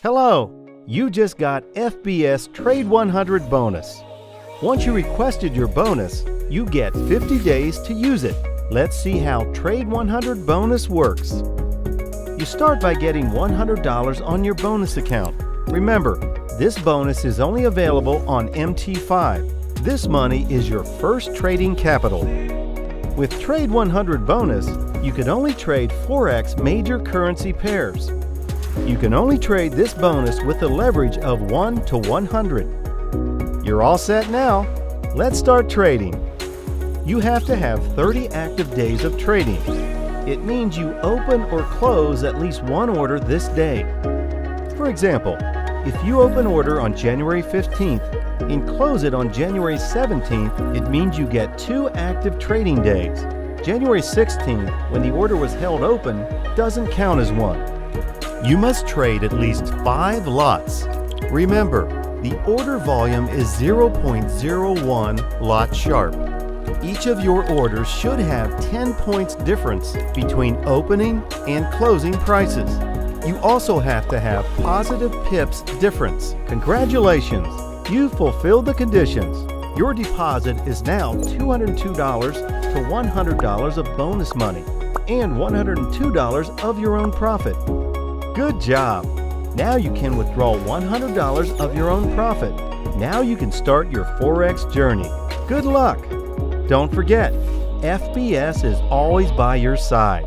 Hello! You just got FBS Trade 100 bonus. Once you requested your bonus, you get 50 days to use it. Let's see how Trade 100 bonus works. You start by getting $100 on your bonus account. Remember, this bonus is only available on MT5. This money is your first trading capital. With Trade 100 bonus, you can only trade Forex major currency pairs. You can only trade this bonus with a leverage of 1 to 100. You're all set now. Let's start trading. You have to have 30 active days of trading. It means you open or close at least one order this day. For example, if you open order on January 15th and close it on January 17th, it means you get 2 active trading days. January 16th, when the order was held open, doesn't count as one. You must trade at least 5 lots. Remember, the order volume is 0.01 lot sharp. Each of your orders should have 10 points difference between opening and closing prices. You also have to have positive pips difference. Congratulations! You've fulfilled the conditions. Your deposit is now $202 to $100 of bonus money and $102 of your own profit. Good job! Now you can withdraw $100 of your own profit. Now you can start your Forex journey. Good luck! Don't forget, FBS is always by your side.